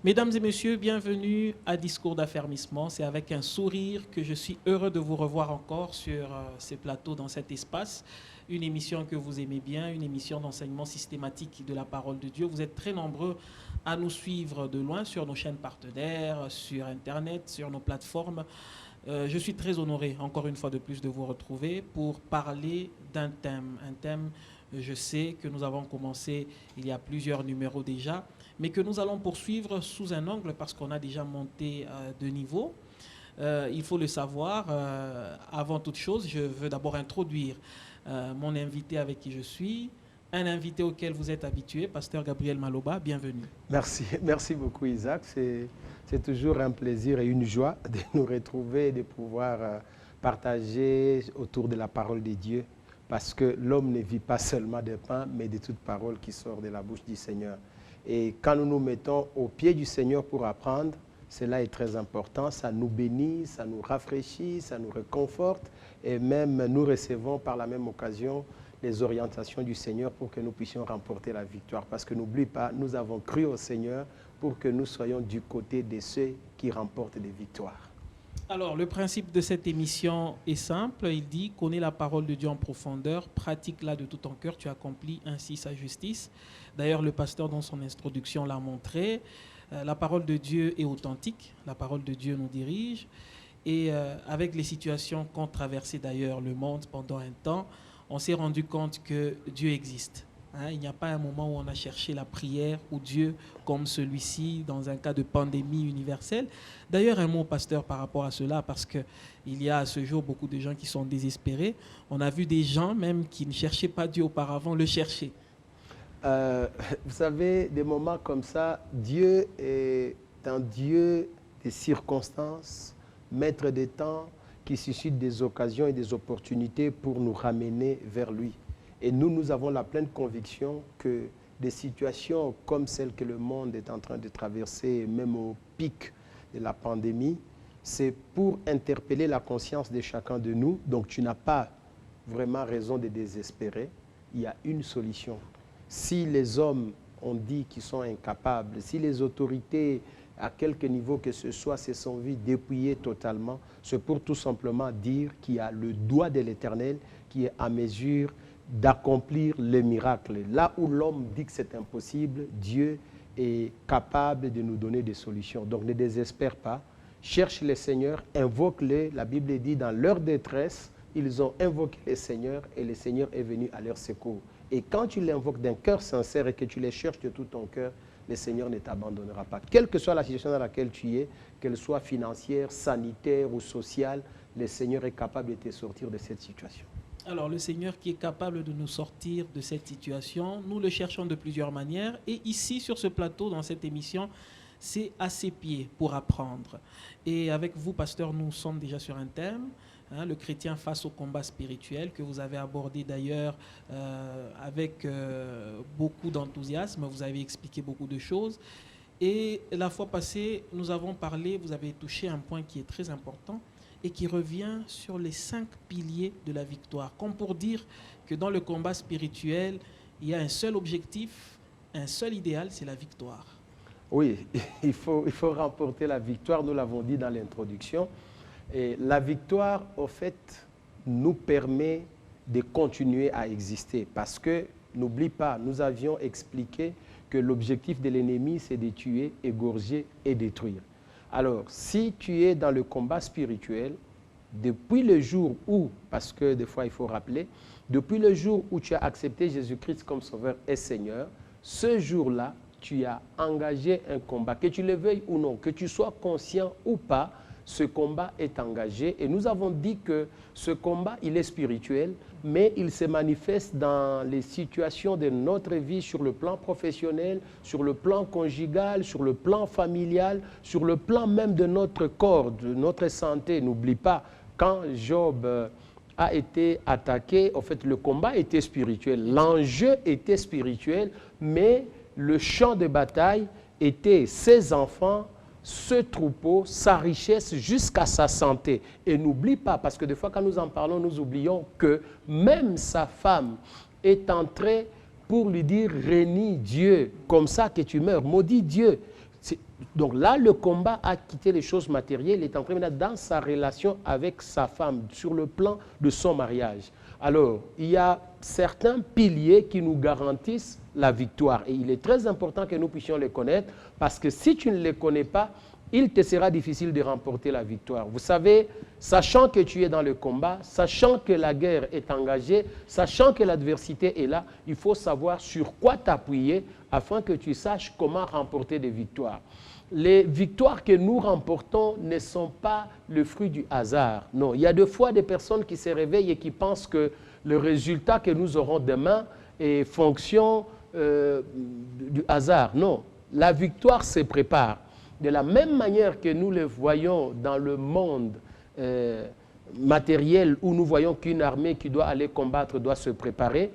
Mesdames et messieurs, bienvenue à Discours d'affermissement. C'est avec un sourire que je suis heureux de vous revoir encore sur ces plateaux, dans cet espace. Une émission que vous aimez bien, une émission d'enseignement systématique de la parole de Dieu. Vous êtes très nombreux à nous suivre de loin sur nos chaînes partenaires, sur Internet, sur nos plateformes. Je suis très honoré, encore une fois de plus, de vous retrouver pour parler d'un thème. Un thème, je sais que nous avons commencé il y a plusieurs numéros déjà, mais que nous allons poursuivre sous un angle parce qu'on a déjà monté de niveau. Il faut le savoir. Avant toute chose, je veux d'abord introduire mon invité avec qui je suis, un invité auquel vous êtes habitué, Pasteur Gabriel Maloba. Bienvenue. Merci beaucoup Isaac. C'est toujours un plaisir et une joie de nous retrouver et de pouvoir partager autour de la parole de Dieu. Parce que l'homme ne vit pas seulement de pain, mais de toute parole qui sort de la bouche du Seigneur. Et quand nous nous mettons au pied du Seigneur pour apprendre, cela est très important. Ça nous bénit, ça nous rafraîchit, ça nous réconforte. Et même nous recevons par la même occasion les orientations du Seigneur pour que nous puissions remporter la victoire. Parce que n'oublie pas, nous avons cru au Seigneur pour que nous soyons du côté de ceux qui remportent des victoires. Alors, le principe de cette émission est simple. Il dit, connais la parole de Dieu en profondeur, pratique-la de tout ton cœur, tu accomplis ainsi sa justice. D'ailleurs, le pasteur, dans son introduction, l'a montré. La parole de Dieu est authentique. La parole de Dieu nous dirige. Et avec les situations qu'ont traversé d'ailleurs le monde pendant un temps, on s'est rendu compte que Dieu existe. Il n'y a pas un moment où on a cherché la prière ou Dieu comme celui-ci dans un cas de pandémie universelle. D'ailleurs, un mot, pasteur, par rapport à cela, parce qu'il y a à ce jour beaucoup de gens qui sont désespérés. On a vu des gens même qui ne cherchaient pas Dieu auparavant le chercher. Vous savez, des moments comme ça, Dieu est un Dieu des circonstances, maître des temps, qui suscite des occasions et des opportunités pour nous ramener vers lui. Et nous avons la pleine conviction que des situations comme celles que le monde est en train de traverser, même au pic de la pandémie, c'est pour interpeller la conscience de chacun de nous. Donc tu n'as pas vraiment raison de désespérer. Il y a une solution. Si les hommes ont dit qu'ils sont incapables, si les autorités, à quelque niveau que ce soit, se sont vues dépouillées totalement, c'est pour tout simplement dire qu'il y a le doigt de l'Éternel qui est à mesure d'accomplir le miracle. Là où l'homme dit que c'est impossible, Dieu est capable de nous donner des solutions. Donc ne désespère pas, cherche le Seigneur, invoque-le. La Bible dit dans leur détresse, ils ont invoqué le Seigneur et le Seigneur est venu à leur secours. Et quand tu l'invoques d'un cœur sincère et que tu les cherches de tout ton cœur, le Seigneur ne t'abandonnera pas. Quelle que soit la situation dans laquelle tu es, qu'elle soit financière, sanitaire ou sociale, le Seigneur est capable de te sortir de cette situation. Alors, le Seigneur qui est capable de nous sortir de cette situation, nous le cherchons de plusieurs manières. Et ici, sur ce plateau, dans cette émission, c'est à ses pieds pour apprendre. Et avec vous, pasteur, nous sommes déjà sur un thème, le chrétien face au combat spirituel, que vous avez abordé d'ailleurs avec beaucoup d'enthousiasme. Vous avez expliqué beaucoup de choses. Et la fois passée, nous avons parlé, vous avez touché un point qui est très important, et qui revient sur les 5 piliers de la victoire. Comme pour dire que dans le combat spirituel, il y a un seul objectif, un seul idéal, c'est la victoire. Oui, il faut remporter la victoire, nous l'avons dit dans l'introduction. Et la victoire, au fait, nous permet de continuer à exister. Parce que, n'oublie pas, nous avions expliqué que l'objectif de l'ennemi, c'est de tuer, égorger et détruire. Alors, si tu es dans le combat spirituel, depuis le jour où, parce que des fois il faut rappeler, depuis le jour où tu as accepté Jésus-Christ comme Sauveur et Seigneur, ce jour-là, tu as engagé un combat. Que tu le veuilles ou non, que tu sois conscient ou pas, ce combat est engagé. Et nous avons dit que ce combat, il est spirituel, mais il se manifeste dans les situations de notre vie sur le plan professionnel, sur le plan conjugal, sur le plan familial, sur le plan même de notre corps, de notre santé. N'oublie pas, quand Job a été attaqué, en fait, le combat était spirituel. L'enjeu était spirituel, mais le champ de bataille était ses enfants, ce troupeau, sa richesse jusqu'à sa santé. Et n'oublie pas, parce que des fois quand nous en parlons, nous oublions que même sa femme est entrée pour lui dire « Réunis Dieu, comme ça que tu meurs, maudit Dieu ». Donc là, le combat a quitté les choses matérielles, il est entré maintenant dans sa relation avec sa femme, sur le plan de son mariage. Alors, il y a certains piliers qui nous garantissent la victoire. Et il est très important que nous puissions les connaître, parce que si tu ne les connais pas, il te sera difficile de remporter la victoire. Vous savez, sachant que tu es dans le combat, sachant que la guerre est engagée, sachant que l'adversité est là, il faut savoir sur quoi t'appuyer afin que tu saches comment remporter des victoires. Les victoires que nous remportons ne sont pas le fruit du hasard. Non, il y a des fois des personnes qui se réveillent et qui pensent que le résultat que nous aurons demain est fonction du hasard. Non, la victoire se prépare. De la même manière que nous le voyons dans le monde matériel où nous voyons qu'une armée qui doit aller combattre doit se préparer,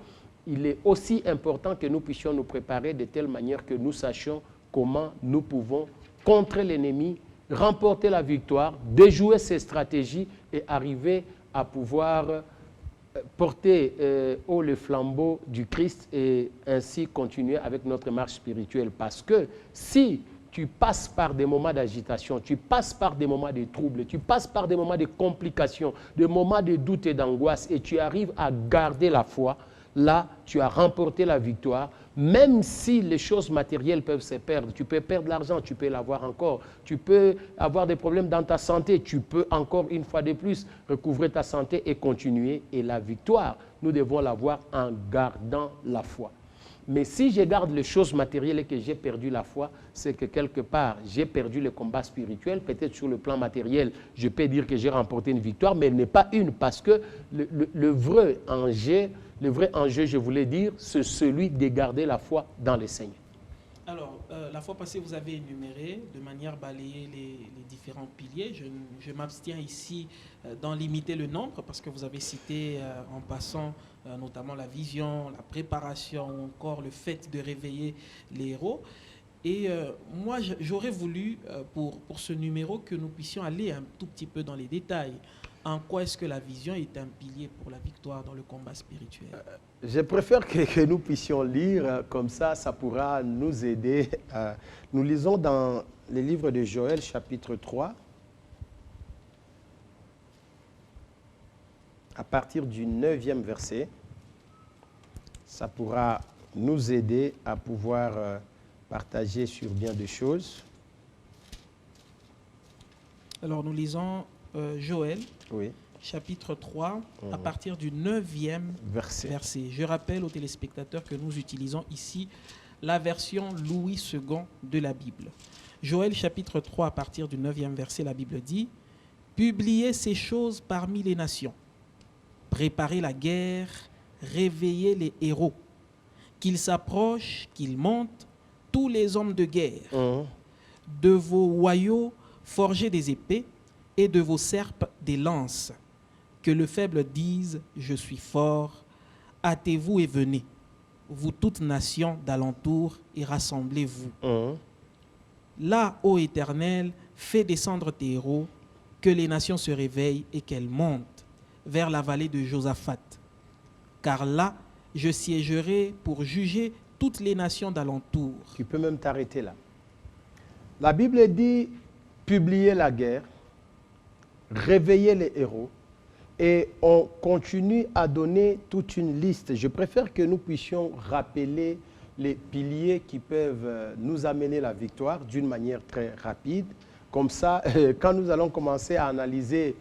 il est aussi important que nous puissions nous préparer de telle manière que nous sachions comment nous pouvons contrer l'ennemi, remporter la victoire, déjouer ses stratégies et arriver à pouvoir porter haut le flambeau du Christ et ainsi continuer avec notre marche spirituelle. Parce que si tu passes par des moments d'agitation, tu passes par des moments de troubles, tu passes par des moments de complications, des moments de doute et d'angoisse et tu arrives à garder la foi, là, tu as remporté la victoire. Même si les choses matérielles peuvent se perdre, tu peux perdre l'argent, tu peux l'avoir encore, tu peux avoir des problèmes dans ta santé, tu peux encore une fois de plus recouvrer ta santé et continuer. Et la victoire, nous devons l'avoir en gardant la foi. Mais si je garde les choses matérielles et que j'ai perdu la foi, c'est que quelque part, j'ai perdu le combat spirituel. Peut-être sur le plan matériel, je peux dire que j'ai remporté une victoire, mais elle n'est pas une, parce que le vrai enjeu, je voulais dire, c'est celui de garder la foi dans le Seigneur. Alors, la fois passée, vous avez énuméré de manière balayée les différents piliers. Je m'abstiens ici d'en limiter le nombre parce que vous avez cité en passant notamment la vision, la préparation ou encore le fait de réveiller les héros. Et moi, j'aurais voulu pour ce numéro que nous puissions aller un tout petit peu dans les détails. En quoi est-ce que la vision est un pilier pour la victoire dans le combat spirituel? Je préfère que nous puissions lire, comme ça pourra nous aider. Nous lisons dans le livre de Joël, chapitre 3, à partir du 9e verset. Ça pourra nous aider à pouvoir partager sur bien des choses. Alors nous lisons Joël, oui, chapitre 3, à partir du 9e verset. Je rappelle aux téléspectateurs que nous utilisons ici la version Louis II de la Bible. Joël, chapitre 3, à partir du 9e verset, la Bible dit « Publiez ces choses parmi les nations, préparez la guerre, réveillez les héros, qu'ils s'approchent, qu'ils montent, tous les hommes de guerre, de vos royaux forgez des épées, et de vos serpes des lances. Que le faible dise, je suis fort, hâtez-vous et venez, vous toutes nations d'alentour, et rassemblez-vous. Là, ô Éternel, fais descendre tes héros, que les nations se réveillent et qu'elles montent vers la vallée de Josaphat. Car là, je siégerai pour juger toutes les nations d'alentour. Tu peux même t'arrêter là. La Bible dit, publiez la guerre, réveiller les héros, et on continue à donner toute une liste. Je préfère que nous puissions rappeler les piliers qui peuvent nous amener la victoire d'une manière très rapide. Comme ça, quand nous allons commencer à analyser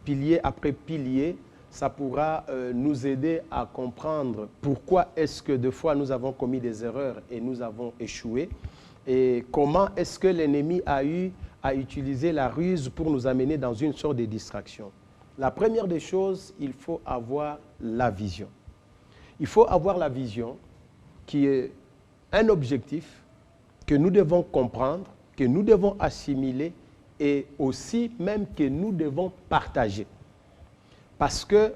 pilier après pilier, ça pourra nous aider à comprendre pourquoi est-ce que des fois nous avons commis des erreurs et nous avons échoué, et comment est-ce que l'ennemi a eu à utiliser la ruse pour nous amener dans une sorte de distraction. La première des choses, il faut avoir la vision. Il faut avoir la vision qui est un objectif que nous devons comprendre, que nous devons assimiler et aussi même que nous devons partager. Parce que,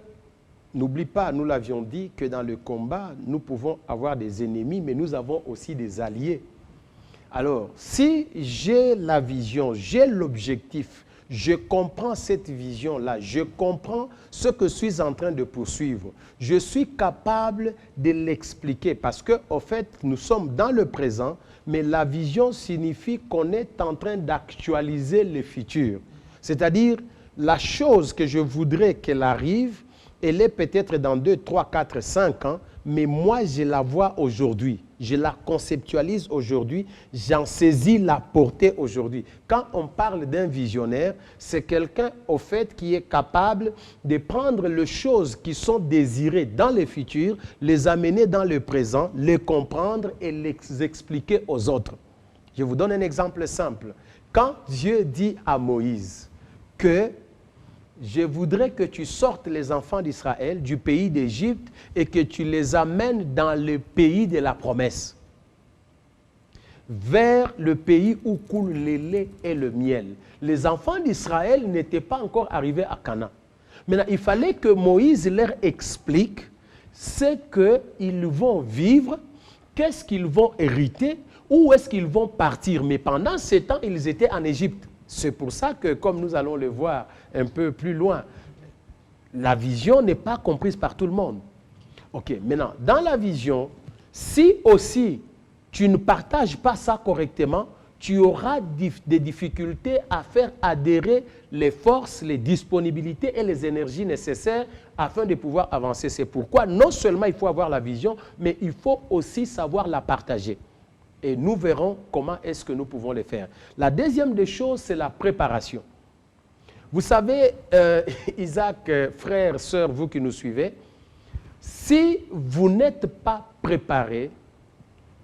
n'oublie pas, nous l'avions dit, que dans le combat, nous pouvons avoir des ennemis, mais nous avons aussi des alliés. Alors, si j'ai la vision, j'ai l'objectif je comprends cette vision-là, je comprends ce que je suis en train de poursuivre. Je suis capable de l'expliquer parce qu'en fait, nous sommes dans le présent, mais la vision signifie qu'on est en train d'actualiser le futur. C'est-à-dire, la chose que je voudrais qu'elle arrive, elle est peut-être dans 2, 3, 4, 5 ans, mais moi, je la vois aujourd'hui. Je la conceptualise aujourd'hui. J'en saisis la portée aujourd'hui. Quand on parle d'un visionnaire, c'est quelqu'un, au fait, qui est capable de prendre les choses qui sont désirées dans le futur, les amener dans le présent, les comprendre et les expliquer aux autres. Je vous donne un exemple simple. Quand Dieu dit à Moïse que je voudrais que tu sortes les enfants d'Israël du pays d'Égypte et que tu les amènes dans le pays de la promesse, vers le pays où coule le lait et le miel. Les enfants d'Israël n'étaient pas encore arrivés à Canaan. Maintenant, il fallait que Moïse leur explique ce qu'ils vont vivre, qu'est-ce qu'ils vont hériter, où est-ce qu'ils vont partir. Mais pendant ce temps, ils étaient en Égypte. C'est pour ça que, comme nous allons le voir un peu plus loin, la vision n'est pas comprise par tout le monde. Ok, maintenant, dans la vision, si aussi tu ne partages pas ça correctement, tu auras des difficultés à faire adhérer les forces, les disponibilités et les énergies nécessaires afin de pouvoir avancer. C'est pourquoi non seulement il faut avoir la vision, mais il faut aussi savoir la partager. Et nous verrons comment est-ce que nous pouvons le faire. La deuxième des choses, c'est la préparation. Vous savez, Isaac, frère, sœur, vous qui nous suivez, si vous n'êtes pas préparé,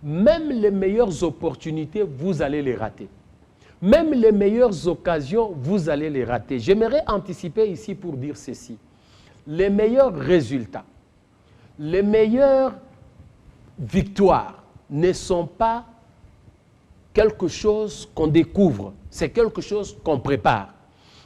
même les meilleures opportunités, vous allez les rater. Même les meilleures occasions, vous allez les rater. J'aimerais anticiper ici pour dire ceci. Les meilleurs résultats, les meilleures victoires ne sont pas quelque chose qu'on découvre, c'est quelque chose qu'on prépare.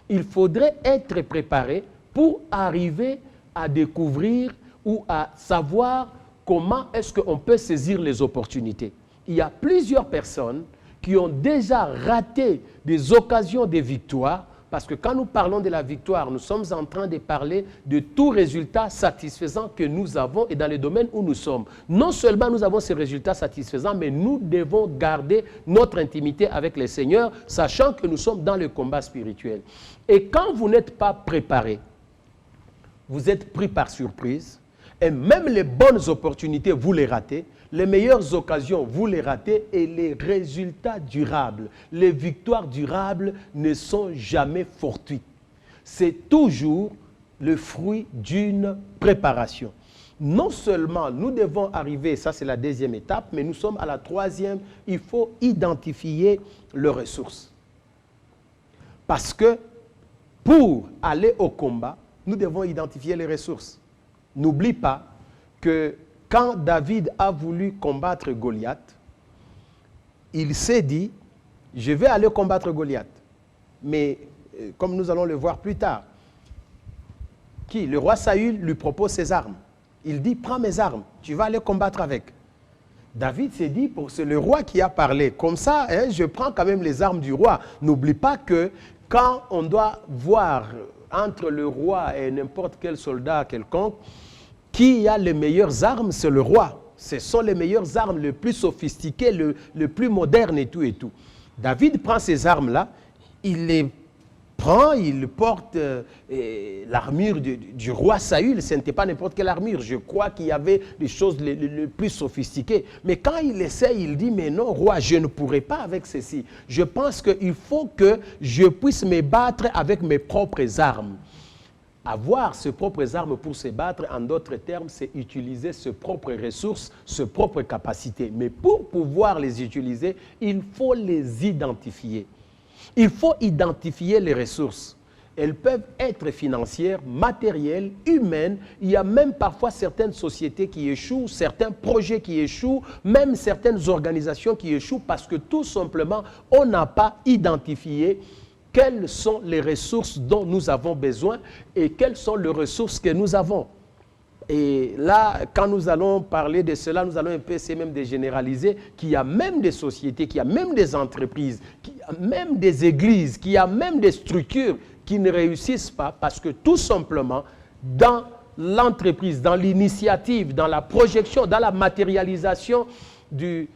Il faudrait être préparé pour arriver à découvrir ou à savoir comment est-ce qu'on peut saisir les opportunités. Il y a plusieurs personnes qui ont déjà raté des occasions de victoire, parce que quand nous parlons de la victoire, nous sommes en train de parler de tout résultat satisfaisant que nous avons et dans les domaines où nous sommes. Non seulement nous avons ces résultats satisfaisants, mais nous devons garder notre intimité avec le Seigneur, sachant que nous sommes dans le combat spirituel. Et quand vous n'êtes pas préparé, vous êtes pris par surprise, et même les bonnes opportunités, vous les ratez, les meilleures occasions, vous les ratez, et les résultats durables, les victoires durables ne sont jamais fortuites. C'est toujours le fruit d'une préparation. Non seulement nous devons arriver, ça c'est la deuxième étape, mais nous sommes à la troisième, il faut identifier les ressources. Parce que pour aller au combat, nous devons identifier les ressources. N'oublie pas que quand David a voulu combattre Goliath, il s'est dit, je vais aller combattre Goliath. Mais, comme nous allons le voir plus tard, le roi Saül lui propose ses armes. Il dit, prends mes armes, tu vas aller combattre avec. David s'est dit, c'est le roi qui a parlé. Comme ça, je prends quand même les armes du roi. N'oublie pas que quand on doit voir entre le roi et n'importe quel soldat quelconque, qui a les meilleures armes, c'est le roi. Ce sont les meilleures armes, les plus sophistiquées, le plus modernes et tout et tout. David prend ces armes-là, il les prend, il porte l'armure du roi Saül. Ce n'était pas n'importe quelle armure. Je crois qu'il y avait des choses les plus sophistiquées. Mais quand il essaie, il dit, mais non, roi, je ne pourrai pas avec ceci. Je pense qu'il faut que je puisse me battre avec mes propres armes. Avoir ses propres armes pour se battre, en d'autres termes, c'est utiliser ses propres ressources, ses propres capacités. Mais pour pouvoir les utiliser, il faut les identifier. Il faut identifier les ressources. Elles peuvent être financières, matérielles, humaines. Il y a même parfois certaines sociétés qui échouent, certains projets qui échouent, même certaines organisations qui échouent parce que tout simplement, on n'a pas identifié quelles sont les ressources dont nous avons besoin et quelles sont les ressources que nous avons. Et là, quand nous allons parler de cela, nous allons un peu essayer même de généraliser qu'il y a même des sociétés, qu'il y a même des entreprises, qu'il y a même des églises, qu'il y a même des structures qui ne réussissent pas parce que tout simplement, dans l'entreprise, dans l'initiative, dans la projection, dans la matérialisation du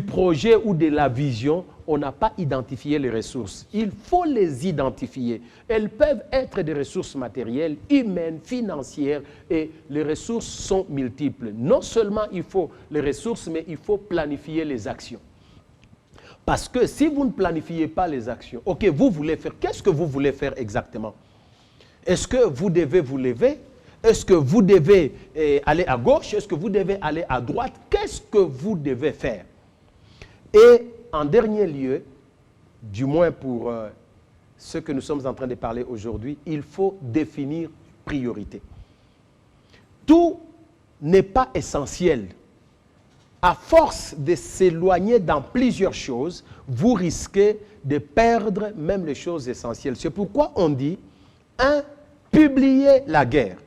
projet ou de la vision, on n'a pas identifié les ressources. Il faut les identifier. Elles peuvent être des ressources matérielles, humaines, financières, et les ressources sont multiples. Non seulement il faut les ressources, mais il faut planifier les actions. Parce que si vous ne planifiez pas les actions, ok, vous voulez faire, qu'est-ce que vous voulez faire exactement? Est-ce que vous devez vous lever? Est-ce que vous devez aller à gauche? Est-ce que vous devez aller à droite? Qu'est-ce que vous devez faire? Et en dernier lieu, du moins pour ce que nous sommes en train de parler aujourd'hui, il faut définir priorité. Tout n'est pas essentiel. À force de s'éloigner dans plusieurs choses, vous risquez de perdre même les choses essentielles. C'est pourquoi on dit, publier la guerre.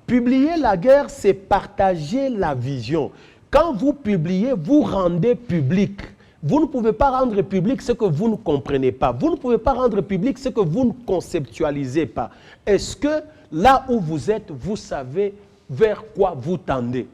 Publier la guerre, c'est partager la vision. Quand vous publiez, vous rendez public. Vous ne pouvez pas rendre public ce que vous ne comprenez pas. Vous ne pouvez pas rendre public ce que vous ne conceptualisez pas. Est-ce que là où vous êtes, vous savez vers quoi vous tendez?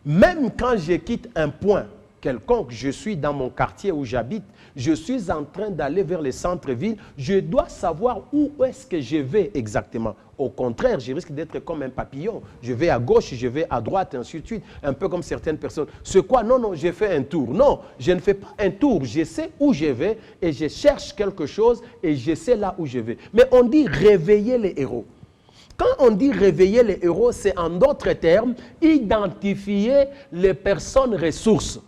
Même quand je quitte un point quelconque, je suis dans mon quartier où j'habite, je suis en train d'aller vers le centre-ville, je dois savoir où est-ce que je vais exactement. Au contraire, je risque d'être comme un papillon. Je vais à gauche, je vais à droite, et ainsi de suite. Un peu comme certaines personnes. C'est quoi? Non, non, j'ai fait un tour. Non, je ne fais pas un tour. Je sais où je vais et je cherche quelque chose et je sais là où je vais. Mais on dit réveiller les héros. Quand on dit réveiller les héros, c'est en d'autres termes, identifier les personnes ressources.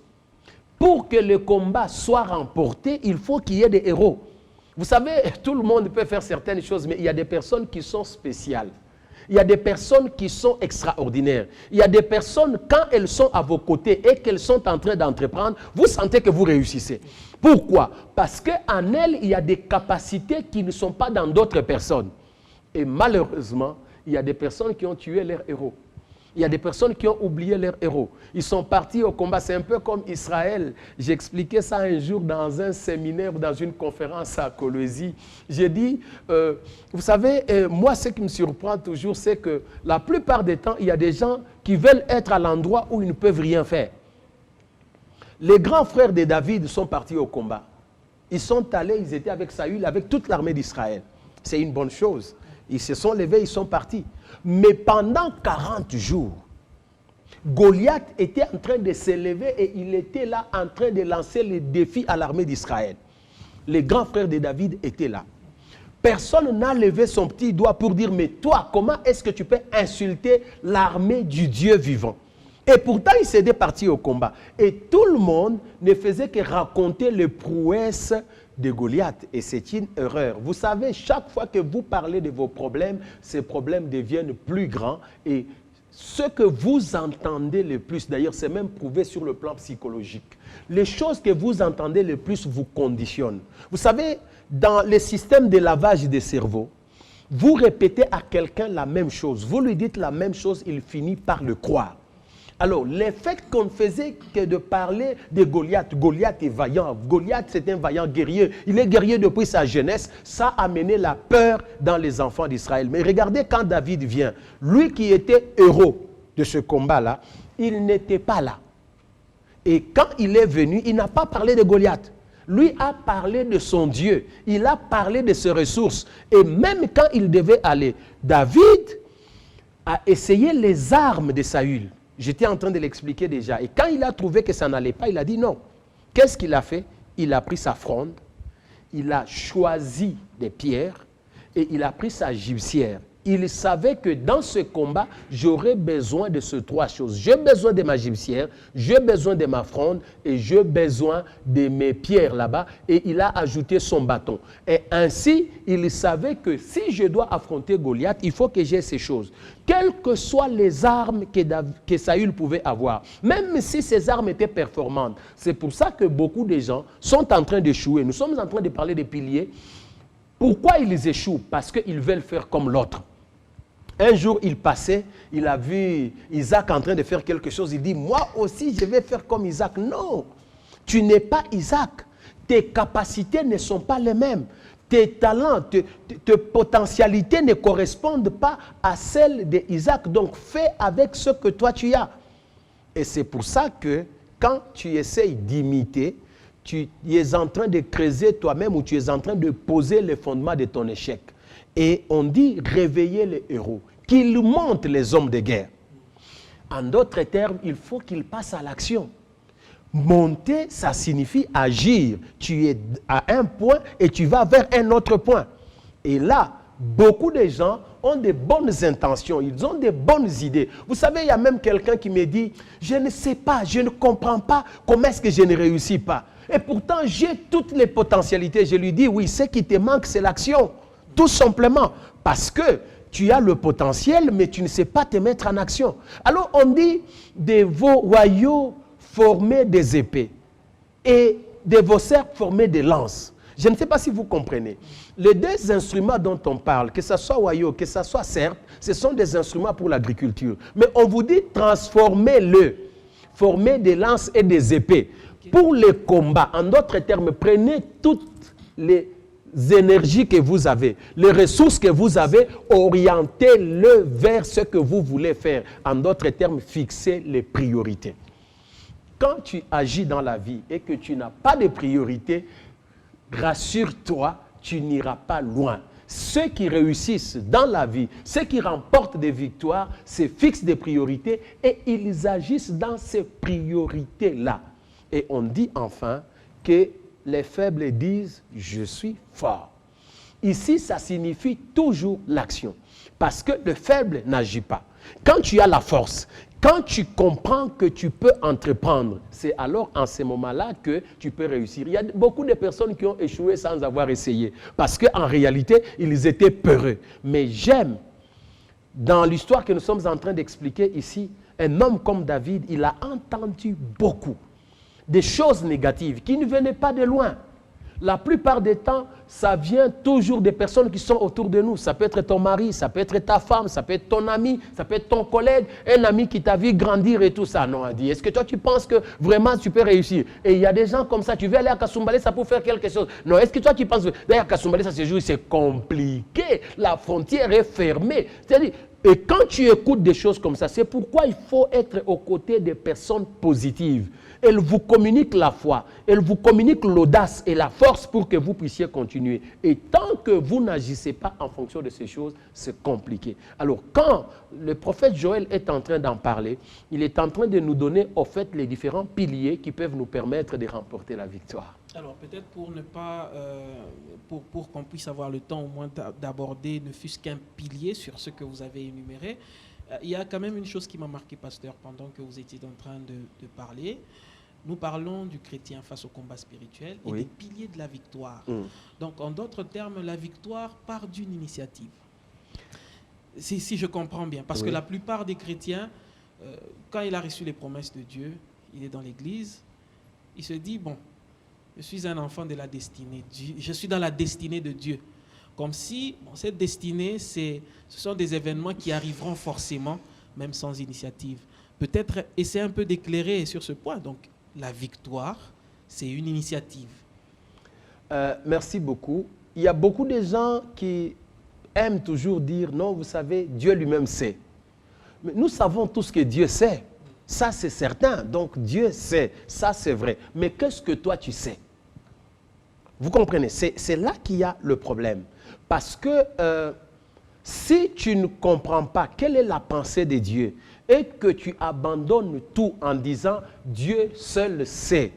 Pour que le combat soit remporté, il faut qu'il y ait des héros. Vous savez, tout le monde peut faire certaines choses, mais il y a des personnes qui sont spéciales. Il y a des personnes qui sont extraordinaires. Il y a des personnes, quand elles sont à vos côtés et qu'elles sont en train d'entreprendre, vous sentez que vous réussissez. Pourquoi? Parce qu'en elles, il y a des capacités qui ne sont pas dans d'autres personnes. Et malheureusement, il y a des personnes qui ont tué leurs héros. Il y a des personnes qui ont oublié leurs héros. Ils sont partis au combat. C'est un peu comme Israël. J'expliquais ça un jour dans un séminaire, dans une conférence à Colosie. J'ai dit, vous savez, moi, ce qui me surprend toujours, c'est que la plupart des temps, il y a des gens qui veulent être à l'endroit où ils ne peuvent rien faire. Les grands frères de David sont partis au combat. Ils sont allés, ils étaient avec Saül, avec toute l'armée d'Israël. C'est une bonne chose. Ils se sont levés, ils sont partis. Mais pendant 40 jours, Goliath était en train de se lever et il était là en train de lancer les défis à l'armée d'Israël. Les grands frères de David étaient là. Personne n'a levé son petit doigt pour dire, mais toi, comment est-ce que tu peux insulter l'armée du Dieu vivant? Et pourtant, ils s'étaient partis au combat. Et tout le monde ne faisait que raconter les prouesses de Goliath. Et c'est une erreur. Vous savez, chaque fois que vous parlez de vos problèmes, ces problèmes deviennent plus grands. Et ce que vous entendez le plus, d'ailleurs, c'est même prouvé sur le plan psychologique. Les choses que vous entendez le plus vous conditionnent. Vous savez, dans le système de lavage des cerveaux, vous répétez à quelqu'un la même chose. Vous lui dites la même chose, il finit par le croire. Alors, l'effet qu'on ne faisait que de parler de Goliath. Goliath est vaillant. Goliath, c'est un vaillant guerrier. Il est guerrier depuis sa jeunesse. Ça a amené la peur dans les enfants d'Israël. Mais regardez quand David vient. Lui qui était héros de ce combat-là, il n'était pas là. Et quand il est venu, il n'a pas parlé de Goliath. Lui a parlé de son Dieu. Il a parlé de ses ressources. Et même quand il devait aller, David a essayé les armes de Saül. J'étais en train de l'expliquer déjà. Et quand il a trouvé que ça n'allait pas, il a dit non. Qu'est-ce qu'il a fait? Il a pris sa fronde, il a choisi des pierres et il a pris sa gibecière. Il savait que dans ce combat, j'aurais besoin de ces trois choses. J'ai besoin de ma gibecière, j'ai besoin de ma fronde et j'ai besoin de mes pierres là-bas. Et il a ajouté son bâton. Et ainsi, il savait que si je dois affronter Goliath, il faut que j'ai ces choses. Quelles que soient les armes que Saül pouvait avoir, même si ces armes étaient performantes. C'est pour ça que beaucoup de gens sont en train d'échouer. Nous sommes en train de parler des piliers. Pourquoi ils échouent? Parce qu'ils veulent faire comme l'autre. Un jour, il passait, il a vu Isaac en train de faire quelque chose. Il dit, moi aussi, je vais faire comme Isaac. Non, tu n'es pas Isaac. Tes capacités ne sont pas les mêmes. Tes talents, tes potentialités ne correspondent pas à celles d'Isaac. Donc, fais avec ce que toi tu as. Et c'est pour ça que quand tu essayes d'imiter, tu es en train de creuser toi-même ou tu es en train de poser les fondements de ton échec. Et on dit réveiller les héros, qu'ils montent les hommes de guerre. En d'autres termes, il faut qu'ils passent à l'action. Monter, ça signifie agir. Tu es à un point et tu vas vers un autre point. Et là, beaucoup de gens ont de bonnes intentions, ils ont de bonnes idées. Vous savez, il y a même quelqu'un qui me dit, je ne sais pas, je ne comprends pas comment est-ce que je ne réussis pas. Et pourtant, j'ai toutes les potentialités. Je lui dis, oui, ce qui te manque, c'est l'action. Tout simplement, parce que tu as le potentiel, mais tu ne sais pas te mettre en action. Alors, on dit, de vos royaux former des épées et de vos cercles former des lances. Je ne sais pas si vous comprenez. Les deux instruments dont on parle, que ce soit royaux, que ce soit cercle, ce sont des instruments pour l'agriculture. Mais on vous dit transformez-le, formez des lances et des épées. Pour les combats, en d'autres termes, prenez toutes les énergies que vous avez, les ressources que vous avez, orientez-le vers ce que vous voulez faire. En d'autres termes, fixez les priorités. Quand tu agis dans la vie et que tu n'as pas de priorité, rassure-toi, tu n'iras pas loin. Ceux qui réussissent dans la vie, ceux qui remportent des victoires, se fixent des priorités et ils agissent dans ces priorités-là. Et on dit enfin que les faibles disent « je suis fort ». Ici, ça signifie toujours l'action. Parce que le faible n'agit pas. Quand tu as la force, quand tu comprends que tu peux entreprendre, c'est alors en ce moment-là que tu peux réussir. Il y a beaucoup de personnes qui ont échoué sans avoir essayé. Parce qu'en réalité, ils étaient peureux. Mais j'aime, dans l'histoire que nous sommes en train d'expliquer ici, un homme comme David, il a entendu beaucoup des choses négatives qui ne venaient pas de loin. La plupart des temps, ça vient toujours des personnes qui sont autour de nous. Ça peut être ton mari, ça peut être ta femme, ça peut être ton ami, ça peut être ton collègue, un ami qui t'a vu grandir et tout ça. Non, on dit, est-ce que toi tu penses que vraiment tu peux réussir? Et il y a des gens comme ça, tu veux aller à Kasumbalé, ça peut faire quelque chose. Non, est-ce que toi tu penses que d'ailleurs Kasumbalé, ça se joue, c'est compliqué, la frontière est fermée. C'est-à-dire, et quand tu écoutes des choses comme ça, c'est pourquoi il faut être aux côtés des personnes positives. Elles vous communiquent la foi, elles vous communiquent l'audace et la force pour que vous puissiez continuer. Et tant que vous n'agissez pas en fonction de ces choses, c'est compliqué. Alors, quand le prophète Joël est en train d'en parler, il est en train de nous donner, au fait, les différents piliers qui peuvent nous permettre de remporter la victoire. Alors, peut-être pour ne pas, pour qu'on puisse avoir le temps au moins d'aborder ne fût-ce qu'un pilier sur ce que vous avez énuméré, il y a quand même une chose qui m'a marqué, pasteur, pendant que vous étiez en train de parler. Nous parlons du chrétien face au combat spirituel et des piliers de la victoire. Donc, en d'autres termes, la victoire part d'une initiative. Si je comprends bien. Parce que la plupart des chrétiens, quand il a reçu les promesses de Dieu, il est dans l'église, il se dit, bon, je suis un enfant de la destinée. Je suis dans la destinée de Dieu. Comme si cette destinée, ce sont des événements qui arriveront forcément, même sans initiative. Peut-être essayer un peu d'éclairer sur ce point. Donc, la victoire, c'est une initiative. Merci beaucoup. Il y a beaucoup de gens qui aiment toujours dire, non, vous savez, Dieu lui-même sait. Mais nous savons tous que Dieu sait. Ça, c'est certain. Donc, Dieu sait. Ça, c'est vrai. Mais qu'est-ce que toi, tu sais? Vous comprenez? C'est là qu'il y a le problème. Parce que si tu ne comprends pas quelle est la pensée de Dieu et que tu abandonnes tout en disant « Dieu seul sait »,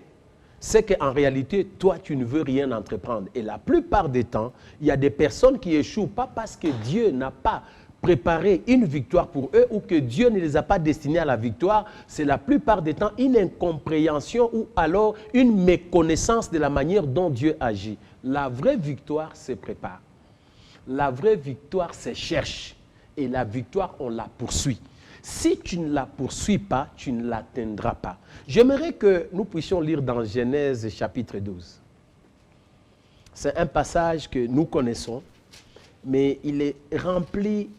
c'est qu'en réalité, toi, tu ne veux rien entreprendre. Et la plupart des temps, il y a des personnes qui échouent, pas parce que Dieu n'a pas préparé une victoire pour eux ou que Dieu ne les a pas destinés à la victoire, c'est la plupart des temps une incompréhension ou alors une méconnaissance de la manière dont Dieu agit. La vraie victoire se prépare. La vraie victoire se cherche. Et la victoire, on la poursuit. Si tu ne la poursuis pas, tu ne l'atteindras pas. J'aimerais que nous puissions lire dans Genèse chapitre 12. C'est un passage que nous connaissons, mais il est rempli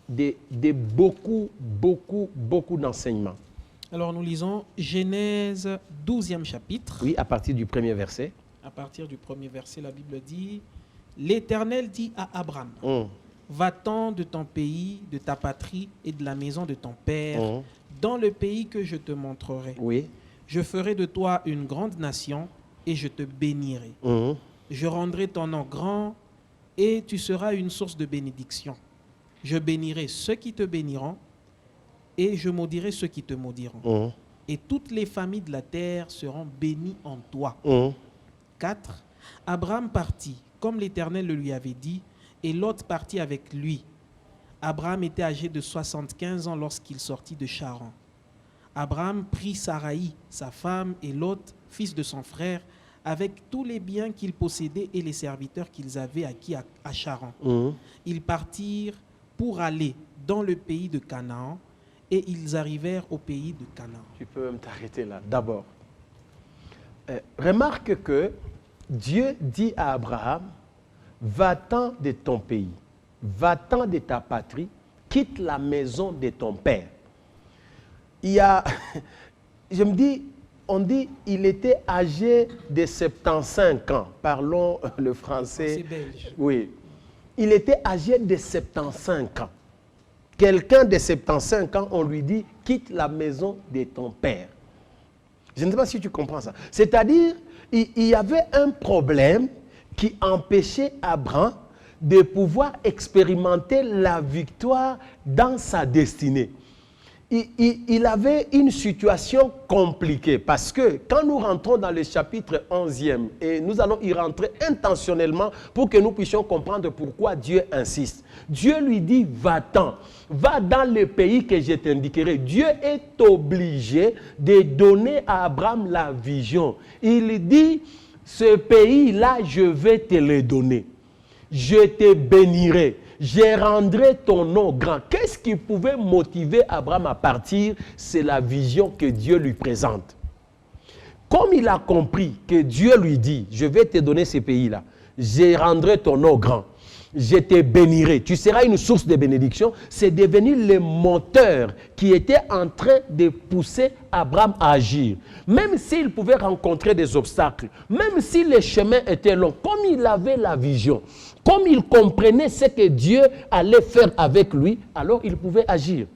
beaucoup d'enseignements. Alors nous lisons Genèse 12e chapitre. Oui, à partir du premier verset. À partir du premier verset, la Bible dit, l'Éternel dit à Abraham, va-t'en de ton pays, de ta patrie et de la maison de ton père, dans le pays que je te montrerai. Oui. Je ferai de toi une grande nation et je te bénirai. Je rendrai ton nom grand et tu seras une source de bénédiction. Je bénirai ceux qui te béniront et je maudirai ceux qui te maudiront. Et toutes les familles de la terre seront bénies en toi. 4. Abraham partit, comme l'Éternel le lui avait dit, et Lot partit avec lui. Abraham était âgé de 75 ans lorsqu'il sortit de Charan. Abraham prit Saraï, sa femme, et Lot, fils de son frère, avec tous les biens qu'ils possédaient et les serviteurs qu'ils avaient acquis à Charan. Ils partirent pour aller dans le pays de Canaan, et ils arrivèrent au pays de Canaan. Tu peux même t'arrêter là. D'abord, remarque que Dieu dit à Abraham, va-t'en de ton pays, va-t'en de ta patrie, quitte la maison de ton père. Il y a, je me dis, on dit, il était âgé de 75 ans. Parlons le français. C'est belge. Oui. Il était âgé de 75 ans. Quelqu'un de 75 ans, on lui dit, quitte la maison de ton père. Je ne sais pas si tu comprends ça. C'est-à-dire, il y avait un problème qui empêchait Abraham de pouvoir expérimenter la victoire dans sa destinée. Il avait une situation compliquée parce que quand nous rentrons dans le chapitre 11e, et nous allons y rentrer intentionnellement pour que nous puissions comprendre pourquoi Dieu insiste. Dieu lui dit, va-t'en, va dans le pays que je t'indiquerai. Dieu est obligé de donner à Abraham la vision. Il dit, ce pays-là, je vais te le donner. Je te bénirai. Je rendrai ton nom grand. Qu'est-ce qui pouvait motiver Abraham à partir? C'est la vision que Dieu lui présente. Comme il a compris que Dieu lui dit, je vais te donner ce pays-là, je rendrai ton nom grand, je te bénirai, tu seras une source de bénédiction, c'est devenu le moteur qui était en train de pousser Abraham à agir. Même s'il pouvait rencontrer des obstacles, même si les chemins étaient longs, comme il avait la vision, comme il comprenait ce que Dieu allait faire avec lui, alors il pouvait agir.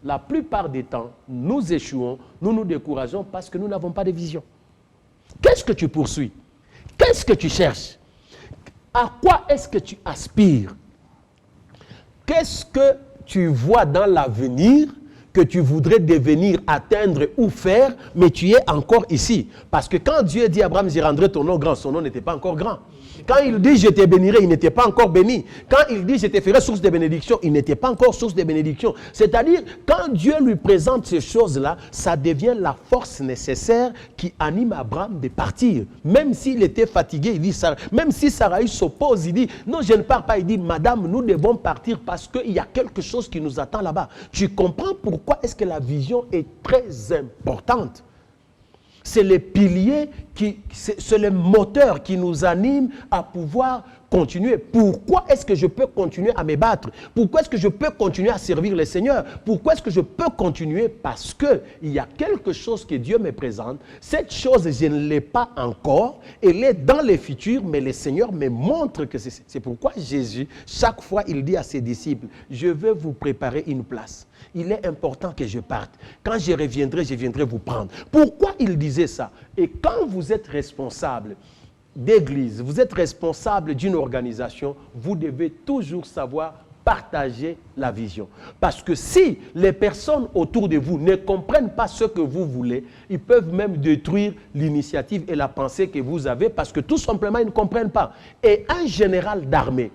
La plupart des temps, nous échouons, nous nous décourageons parce que nous n'avons pas de vision. Qu'est-ce que tu poursuis? Qu'est-ce que tu cherches? À quoi est-ce que tu aspires? Qu'est-ce que tu vois dans l'avenir que tu voudrais devenir, atteindre ou faire, mais tu es encore ici? Parce que quand Dieu dit à Abraham, je rendrai ton nom grand, son nom n'était pas encore grand. Quand il dit je te bénirai, il n'était pas encore béni. Quand il dit je te ferai source de bénédiction, il n'était pas encore source de bénédiction. C'est-à-dire, quand Dieu lui présente ces choses-là, ça devient la force nécessaire qui anime Abraham de partir. Même s'il était fatigué, il dit ça. Même si Saraï s'oppose, il dit non, je ne pars pas. Il dit madame, nous devons partir parce qu'il y a quelque chose qui nous attend là-bas. Tu comprends pourquoi est-ce que la vision est très importante? C'est le pilier, c'est le moteur qui nous anime à pouvoir continuer. Pourquoi est-ce que je peux continuer à me battre? Pourquoi est-ce que je peux continuer à servir le Seigneur? Pourquoi est-ce que je peux continuer? Parce qu'il y a quelque chose que Dieu me présente. Cette chose, je ne l'ai pas encore. Elle est dans le futur, mais le Seigneur me montre que c'est pourquoi Jésus, chaque fois, il dit à ses disciples, je vais vous préparer une place. Il est important que je parte. Quand je viendrai vous prendre. Pourquoi il disait ça? Et quand vous êtes responsable d'église, vous êtes responsable d'une organisation, vous devez toujours savoir partager la vision. Parce que si les personnes autour de vous ne comprennent pas ce que vous voulez, ils peuvent même détruire l'initiative et la pensée que vous avez parce que tout simplement ils ne comprennent pas. Et un général d'armée,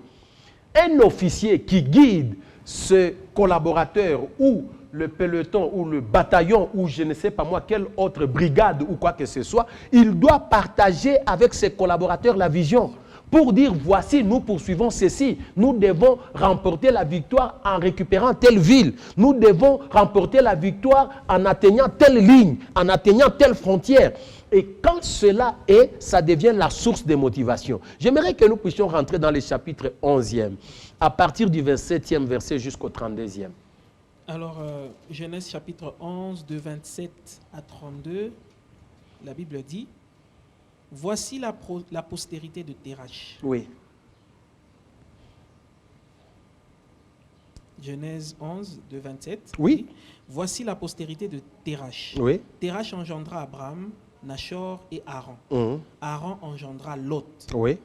un officier qui guide ce collaborateur ou le peloton ou le bataillon ou je ne sais pas moi quelle autre brigade ou quoi que ce soit, il doit partager avec ses collaborateurs la vision pour dire voici nous poursuivons ceci, nous devons remporter la victoire en récupérant telle ville, nous devons remporter la victoire en atteignant telle ligne, en atteignant telle frontière. Et quand cela est, ça devient la source de motivation. J'aimerais que nous puissions rentrer dans le chapitre 11e, à partir du 27e verset jusqu'au 32e. Alors, Genèse chapitre 11, de 27 à 32, la Bible dit, « Voici la postérité de Térach. » Oui. Genèse 11, de 27. Oui. « Voici la postérité de Térach. Oui. Térach engendra Abraham, Nachor et Haran. Haran engendra Lot. Oui.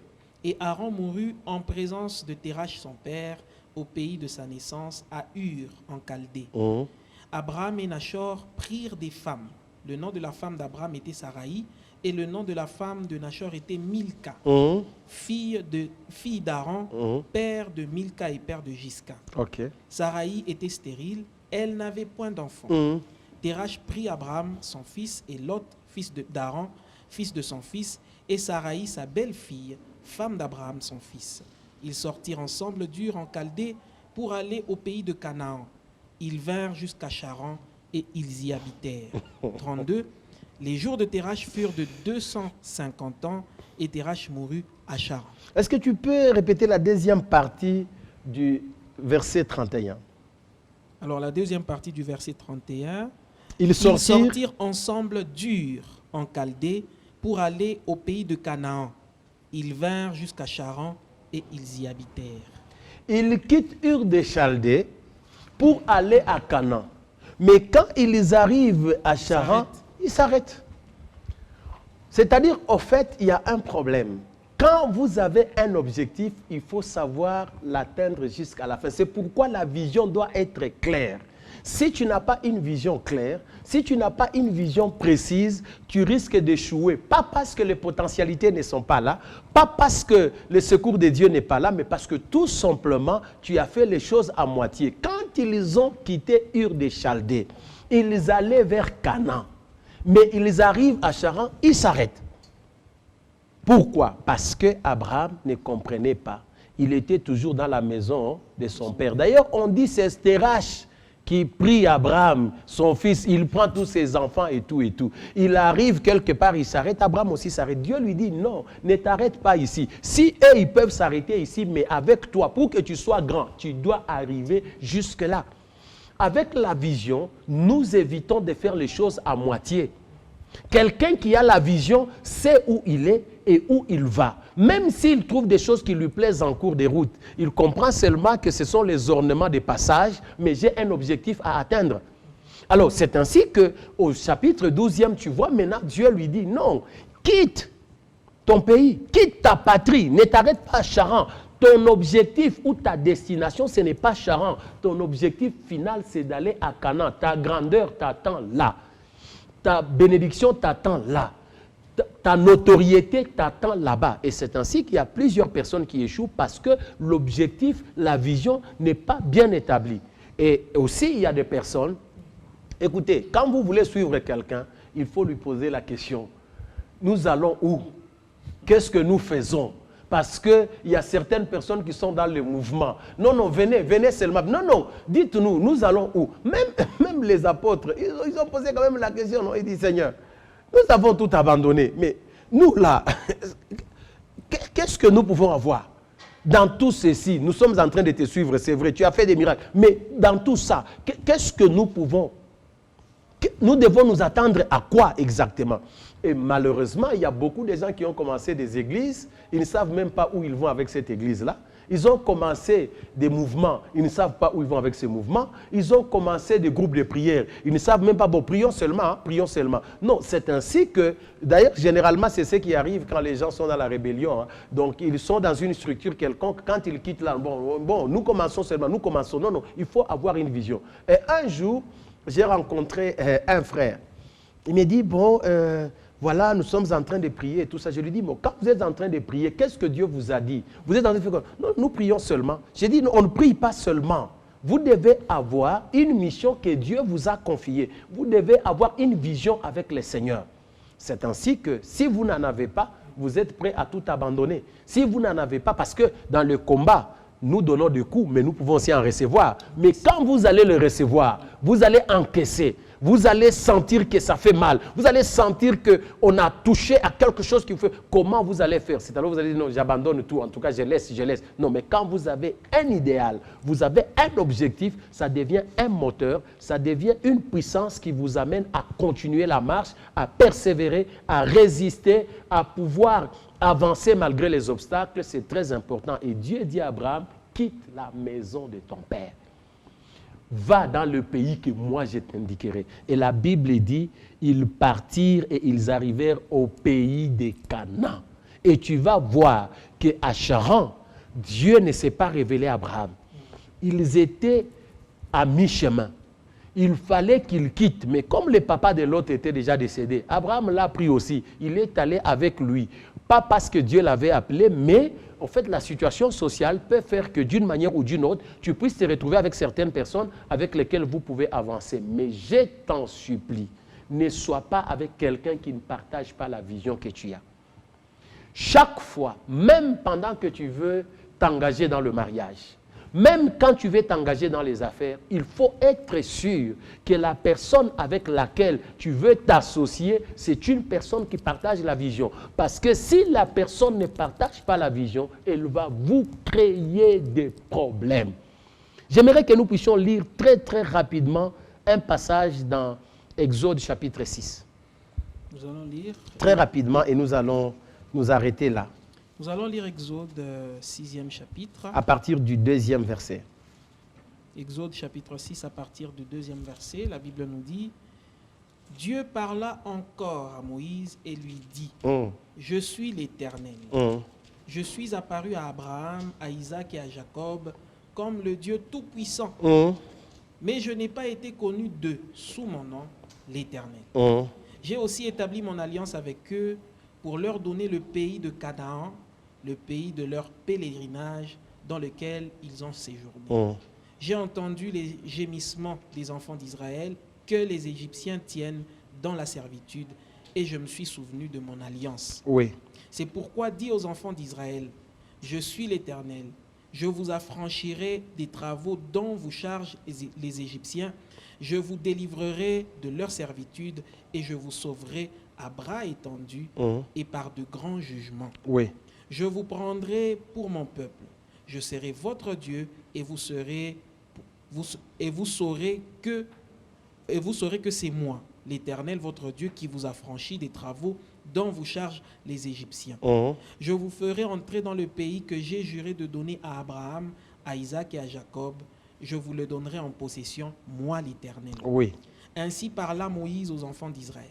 Et Haran mourut en présence de Térach son père, au pays de sa naissance, à Ur, en Chaldée. Abraham et Nachor prirent des femmes. Le nom de la femme d'Abraham était Saraï, et le nom de la femme de Nachor était Milka, fille d'Haran, père de Milka et père de Gisca. Okay. Saraï était stérile, elle n'avait point d'enfant. Térach prit Abraham, son fils, et Lot, fils d'Haran, fils de son fils, et Saraï, sa belle-fille, femme d'Abraham, son fils. Ils sortirent ensemble d'Ur en Chaldée pour aller au pays de Canaan. Ils vinrent jusqu'à Charan et ils y habitèrent. 32. Les jours de Térach furent de 250 ans et Térach mourut à Charan. Est-ce que tu peux répéter la deuxième partie du verset 31? Alors la deuxième partie du verset 31. Ils sortirent ensemble d'Ur en Chaldée pour aller au pays de Canaan. Ils vinrent jusqu'à Charan et ils y habitèrent. Ils quittent Ur de Chaldée pour aller à Canaan. Mais quand ils arrivent à Charan, ils s'arrêtent. C'est-à-dire, au fait, il y a un problème. Quand vous avez un objectif, il faut savoir l'atteindre jusqu'à la fin. C'est pourquoi la vision doit être claire. Si tu n'as pas une vision claire, si tu n'as pas une vision précise, tu risques d'échouer. Pas parce que les potentialités ne sont pas là, pas parce que le secours de Dieu n'est pas là, mais parce que tout simplement, tu as fait les choses à moitié. Quand ils ont quitté Ur de Chaldée, ils allaient vers Canaan. Mais ils arrivent à Charan, ils s'arrêtent. Pourquoi? Parce qu'Abraham ne comprenait pas. Il était toujours dans la maison de son père. D'ailleurs, on dit c'est Térach qui prie Abraham, son fils, il prend tous ses enfants et tout et tout. Il arrive quelque part, il s'arrête, Abraham aussi s'arrête. Dieu lui dit non, ne t'arrête pas ici. Si eux, ils peuvent s'arrêter ici, mais avec toi, pour que tu sois grand, tu dois arriver jusque-là. Avec la vision, nous évitons de faire les choses à moitié. Quelqu'un qui a la vision sait où il est et où il va. Même s'il trouve des choses qui lui plaisent en cours de route, il comprend seulement que ce sont les ornements de passage, mais j'ai un objectif à atteindre. Alors, c'est ainsi qu'au chapitre 12e, tu vois, maintenant, Dieu lui dit, non, quitte ton pays, quitte ta patrie, ne t'arrête pas à Charan. Ton objectif ou ta destination, ce n'est pas Charan. Ton objectif final, c'est d'aller à Canaan. Ta grandeur t'attend là. Ta bénédiction t'attend là. Ta notoriété t'attend là-bas. Et c'est ainsi qu'il y a plusieurs personnes qui échouent parce que l'objectif, la vision n'est pas bien établie. Et aussi, il y a des personnes, écoutez, quand vous voulez suivre quelqu'un, il faut lui poser la question. Nous allons où? Qu'est-ce que nous faisons? Parce qu'il y a certaines personnes qui sont dans le mouvement. Non, non, venez seulement. Non, non, dites-nous, nous allons où? Même les apôtres, ils ont posé quand même la question. Non? Ils disent, Seigneur, nous avons tout abandonné. Mais nous, là, qu'est-ce que nous pouvons avoir? Dans tout ceci, nous sommes en train de te suivre, c'est vrai, tu as fait des miracles. Mais dans tout ça, qu'est-ce que nous pouvons? Nous devons nous attendre à quoi exactement? Et malheureusement, il y a beaucoup de gens qui ont commencé des églises, ils ne savent même pas où ils vont avec cette église-là. Ils ont commencé des mouvements, ils ne savent pas où ils vont avec ces mouvements. Ils ont commencé des groupes de prière, ils ne savent même pas, bon, prions seulement, hein, prions seulement. Non, c'est ainsi que, d'ailleurs, généralement, c'est ce qui arrive quand les gens sont dans la rébellion. Hein. Donc, ils sont dans une structure quelconque, quand ils quittent là, bon, nous commençons seulement, nous commençons. Non, non, il faut avoir une vision. Et un jour, j'ai rencontré un frère. Il m'a dit, bon, voilà, nous sommes en train de prier et tout ça. Je lui dis, bon, quand vous êtes en train de prier, qu'est-ce que Dieu vous a dit? Vous êtes en train de faire quoi? Non, nous prions seulement. J'ai dit, non, on ne prie pas seulement. Vous devez avoir une mission que Dieu vous a confiée. Vous devez avoir une vision avec le Seigneur. C'est ainsi que si vous n'en avez pas, vous êtes prêt à tout abandonner. Si vous n'en avez pas, parce que dans le combat, nous donnons des coups, mais nous pouvons aussi en recevoir. Mais quand vous allez le recevoir, vous allez encaisser. Vous allez sentir que ça fait mal. Vous allez sentir qu'on a touché à quelque chose qui vous fait. Comment vous allez faire? C'est alors vous allez dire non, j'abandonne tout. En tout cas, je laisse. Non, mais quand vous avez un idéal, vous avez un objectif, ça devient un moteur, ça devient une puissance qui vous amène à continuer la marche, à persévérer, à résister, à pouvoir avancer malgré les obstacles. C'est très important. Et Dieu dit à Abraham, quitte la maison de ton père. Va dans le pays que moi je t'indiquerai. Et la Bible dit, ils partirent et ils arrivèrent au pays de Canaan. Et tu vas voir qu'à Charan, Dieu ne s'est pas révélé à Abraham. Ils étaient à mi-chemin. Il fallait qu'il quitte. Mais comme le papa de l'autre était déjà décédé, Abraham l'a pris aussi. Il est allé avec lui. Pas parce que Dieu l'avait appelé, mais en fait, la situation sociale peut faire que d'une manière ou d'une autre, tu puisses te retrouver avec certaines personnes avec lesquelles vous pouvez avancer. Mais je t'en supplie, ne sois pas avec quelqu'un qui ne partage pas la vision que tu as. Chaque fois, même pendant que tu veux t'engager dans le mariage, même quand tu veux t'engager dans les affaires, il faut être sûr que la personne avec laquelle tu veux t'associer, c'est une personne qui partage la vision. Parce que si la personne ne partage pas la vision, elle va vous créer des problèmes. J'aimerais que nous puissions lire très très rapidement un passage dans Exode chapitre 6. Nous allons lire. Très rapidement et nous allons nous arrêter là. Nous allons lire Exode 6e chapitre. À partir du 2e verset. Exode chapitre 6 à partir du 2e verset. La Bible nous dit, Dieu parla encore à Moïse et lui dit, je suis l'Éternel. Je suis apparu à Abraham, à Isaac et à Jacob comme le Dieu Tout-Puissant. Mais je n'ai pas été connu d'eux sous mon nom, l'Éternel. J'ai aussi établi mon alliance avec eux pour leur donner le pays de Canaan, le pays de leur pèlerinage dans lequel ils ont séjourné. J'ai entendu les gémissements des enfants d'Israël que les Égyptiens tiennent dans la servitude et je me suis souvenu de mon alliance. Oui. C'est pourquoi dis aux enfants d'Israël, je suis l'Éternel, je vous affranchirai des travaux dont vous chargent les Égyptiens, je vous délivrerai de leur servitude et je vous sauverai à bras étendus et par de grands jugements. Oui. Je vous prendrai pour mon peuple. Je serai votre Dieu et vous saurez que c'est moi, l'Éternel, votre Dieu, qui vous affranchit des travaux dont vous chargent les Égyptiens. Je vous ferai entrer dans le pays que j'ai juré de donner à Abraham, à Isaac et à Jacob. Je vous le donnerai en possession, moi l'Éternel. Oui. Ainsi parla Moïse aux enfants d'Israël.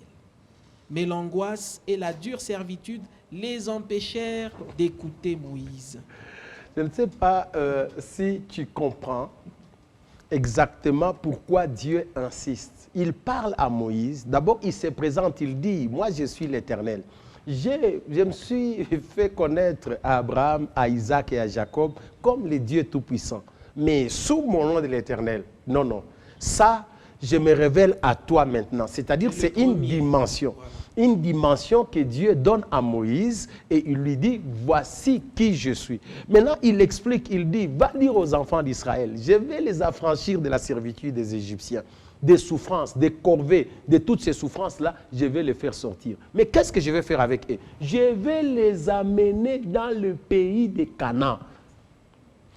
Mais l'angoisse et la dure servitude les empêchèrent d'écouter Moïse. Je ne sais pas si tu comprends exactement pourquoi Dieu insiste. Il parle à Moïse. D'abord, il se présente, il dit, moi je suis l'Éternel. Je me suis fait connaître à Abraham, à Isaac et à Jacob comme le Dieu Tout-Puissant. Mais sous mon nom de l'Éternel, non, non. Ça, je me révèle à toi maintenant. C'est-à-dire, c'est une dimension. Voilà. Une dimension que Dieu donne à Moïse et il lui dit, voici qui je suis. Maintenant, il explique, il dit, va dire aux enfants d'Israël, je vais les affranchir de la servitude des Égyptiens, des souffrances, des corvées, de toutes ces souffrances-là, je vais les faire sortir. Mais qu'est-ce que je vais faire avec eux? Je vais les amener dans le pays de Canaan.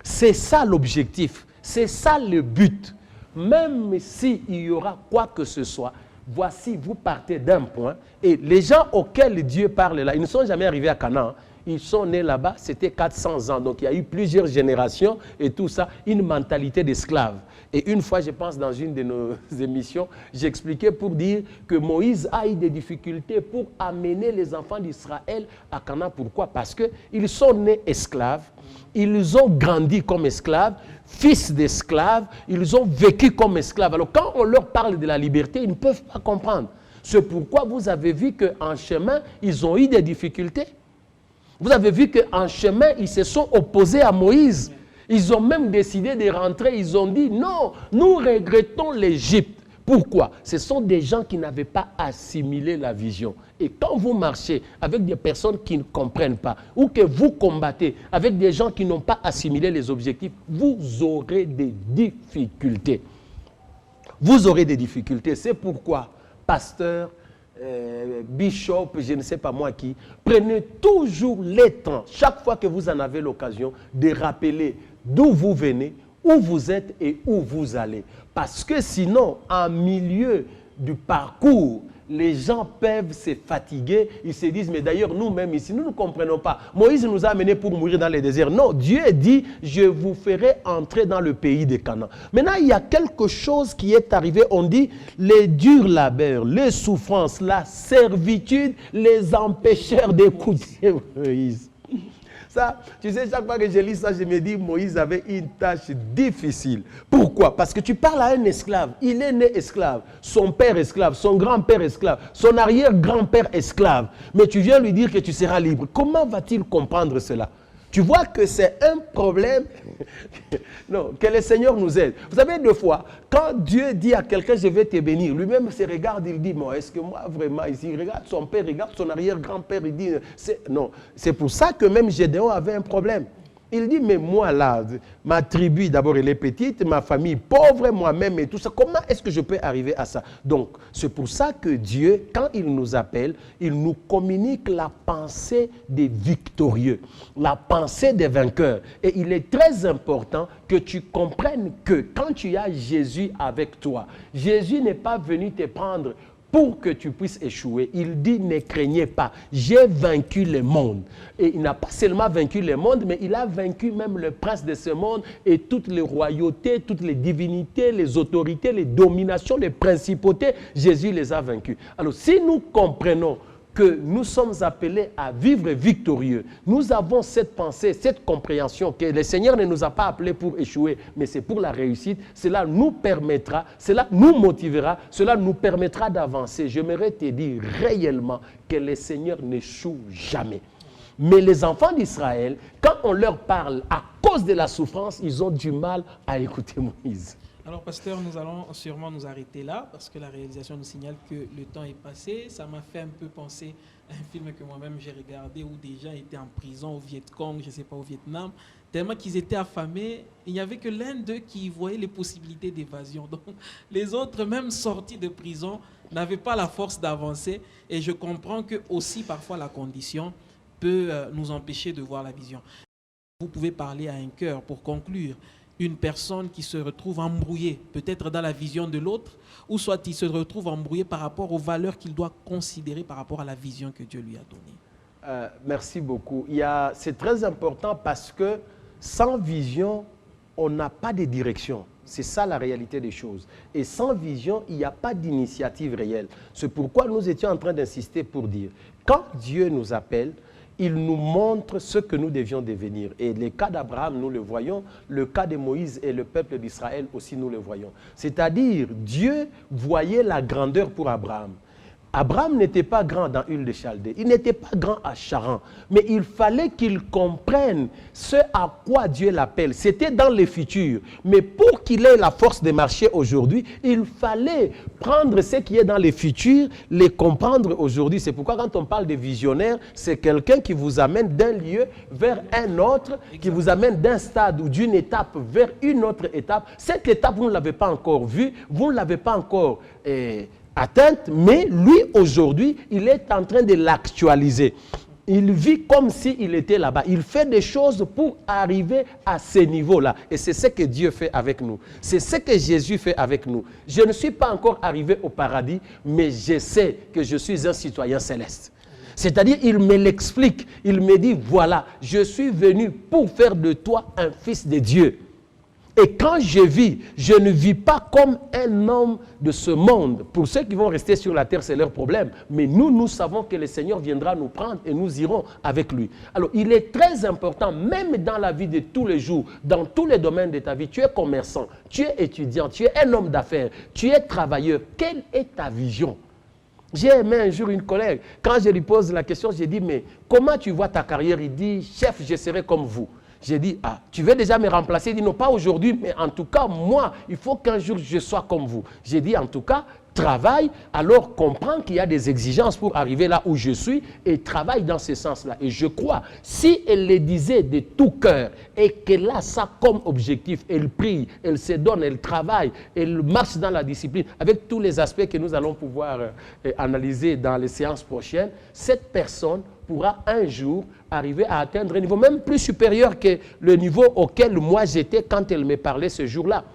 C'est ça l'objectif, c'est ça le but. Même s'il y aura quoi que ce soit, voici, vous partez d'un point. Et les gens auxquels Dieu parle là, ils ne sont jamais arrivés à Canaan. Ils sont nés là-bas, c'était 400 ans. Donc il y a eu plusieurs générations et tout ça, une mentalité d'esclave. Et une fois, je pense, dans une de nos émissions, j'expliquais pour dire que Moïse a eu des difficultés pour amener les enfants d'Israël à Canaan. Pourquoi? Parce qu'ils sont nés esclaves, ils ont grandi comme esclaves, fils d'esclaves, ils ont vécu comme esclaves. Alors quand on leur parle de la liberté, ils ne peuvent pas comprendre. C'est pourquoi vous avez vu qu'en chemin, ils ont eu des difficultés. Vous avez vu qu'en chemin, ils se sont opposés à Moïse. Ils ont même décidé de rentrer. Ils ont dit, non, nous regrettons l'Égypte. Pourquoi? Ce sont des gens qui n'avaient pas assimilé la vision. Et quand vous marchez avec des personnes qui ne comprennent pas, ou que vous combattez avec des gens qui n'ont pas assimilé les objectifs, vous aurez des difficultés. vous aurez des difficultés. C'est pourquoi, pasteur, bishop, je ne sais pas moi qui, prenez toujours le temps, chaque fois que vous en avez l'occasion, de rappeler d'où vous venez, où vous êtes et où vous allez. Parce que sinon, en milieu du parcours, les gens peuvent se fatiguer, ils se disent, mais d'ailleurs nous-mêmes ici, nous ne comprenons pas. Moïse nous a amenés pour mourir dans le désert. Non, Dieu dit, je vous ferai entrer dans le pays de Canaan. Maintenant, il y a quelque chose qui est arrivé, on dit, les durs labeurs, les souffrances, la servitude les empêchèrent d'écouter Moïse. Ça, tu sais, chaque fois que je lis ça, je me dis, Moïse avait une tâche difficile. Pourquoi? Parce que tu parles à un esclave. Il est né esclave. Son père esclave, son grand-père esclave, son arrière-grand-père esclave. Mais tu viens lui dire que tu seras libre. Comment va-t-il comprendre cela? Tu vois que c'est un problème. Non, que le Seigneur nous aide. Vous savez, deux fois, quand Dieu dit à quelqu'un, je vais te bénir, lui-même se regarde, il dit, est-ce que moi vraiment ici, il regarde son père, il regarde son arrière-grand-père, il dit, non. C'est pour ça que même Gédéon avait un problème. Il dit, mais moi là, ma tribu d'abord elle est petite, ma famille pauvre, moi-même et tout ça, comment est-ce que je peux arriver à ça? Donc, c'est pour ça que Dieu, quand il nous appelle, il nous communique la pensée des victorieux, la pensée des vainqueurs. Et il est très important que tu comprennes que quand tu as Jésus avec toi, Jésus n'est pas venu te prendre pour que tu puisses échouer. Il dit, ne craignez pas, j'ai vaincu le monde. Et il n'a pas seulement vaincu le monde, mais il a vaincu même le prince de ce monde et toutes les royautés, toutes les divinités, les autorités, les dominations, les principautés. Jésus les a vaincus. Alors, si nous comprenons que nous sommes appelés à vivre victorieux, nous avons cette pensée, cette compréhension que le Seigneur ne nous a pas appelés pour échouer, mais c'est pour la réussite. Cela nous permettra, cela nous motivera, cela nous permettra d'avancer. J'aimerais te dire réellement que le Seigneur n'échoue jamais. Mais les enfants d'Israël, quand on leur parle à cause de la souffrance, ils ont du mal à écouter Moïse. Alors, pasteur, nous allons sûrement nous arrêter là parce que la réalisation nous signale que le temps est passé. Ça m'a fait un peu penser à un film que moi-même j'ai regardé où des gens étaient en prison au Viet Cong, je ne sais pas, au Vietnam, tellement qu'ils étaient affamés. Il n'y avait que l'un d'eux qui voyait les possibilités d'évasion. Donc, les autres, même sortis de prison, n'avaient pas la force d'avancer. Et je comprends que aussi, parfois, la condition peut nous empêcher de voir la vision. Vous pouvez parler à un cœur pour conclure. Une personne qui se retrouve embrouillée, peut-être dans la vision de l'autre, ou soit il se retrouve embrouillé par rapport aux valeurs qu'il doit considérer par rapport à la vision que Dieu lui a donnée. Merci beaucoup. C'est très important parce que sans vision, on n'a pas de direction. C'est ça la réalité des choses. Et sans vision, il n'y a pas d'initiative réelle. C'est pourquoi nous étions en train d'insister pour dire, quand Dieu nous appelle, il nous montre ce que nous devions devenir. Et le cas d'Abraham, nous le voyons. Le cas de Moïse et le peuple d'Israël aussi, nous le voyons. C'est-à-dire, Dieu voyait la grandeur pour Abraham. Abraham n'était pas grand dans Ur de Chaldée, il n'était pas grand à Charan, mais il fallait qu'il comprenne ce à quoi Dieu l'appelle. C'était dans le futur, mais pour qu'il ait la force de marcher aujourd'hui, il fallait prendre ce qui est dans le futur, les comprendre aujourd'hui. C'est pourquoi quand on parle de visionnaire, c'est quelqu'un qui vous amène d'un lieu vers un autre, qui vous amène d'un stade ou d'une étape vers une autre étape. Cette étape, vous ne l'avez pas encore vue, vous ne l'avez pas encore atteinte, mais lui, aujourd'hui, il est en train de l'actualiser. Il vit comme s'il était là-bas. Il fait des choses pour arriver à ce niveau-là. Et c'est ce que Dieu fait avec nous. C'est ce que Jésus fait avec nous. Je ne suis pas encore arrivé au paradis, mais je sais que je suis un citoyen céleste. C'est-à-dire, il me l'explique. Il me dit, voilà, je suis venu pour faire de toi un fils de Dieu. Et quand je vis, je ne vis pas comme un homme de ce monde. Pour ceux qui vont rester sur la terre, c'est leur problème. Mais nous savons que le Seigneur viendra nous prendre et nous irons avec lui. Alors, il est très important, même dans la vie de tous les jours, dans tous les domaines de ta vie, tu es commerçant, tu es étudiant, tu es un homme d'affaires, tu es travailleur. Quelle est ta vision? J'ai aimé un jour une collègue. Quand je lui pose la question, j'ai dit, mais comment tu vois ta carrière? Il dit, chef, je serai comme vous. J'ai dit, ah, tu veux déjà me remplacer? Il dit, non, pas aujourd'hui, mais en tout cas, moi, il faut qu'un jour je sois comme vous. J'ai dit, en tout cas, travaille, alors comprends qu'il y a des exigences pour arriver là où je suis et travaille dans ce sens-là. Et je crois, si elle le disait de tout cœur et qu'elle a ça comme objectif, elle prie, elle se donne, elle travaille, elle marche dans la discipline, avec tous les aspects que nous allons pouvoir analyser dans les séances prochaines, cette personne pourra un jour arriver à atteindre un niveau même plus supérieur que le niveau auquel moi j'étais quand elle me parlait ce jour-là.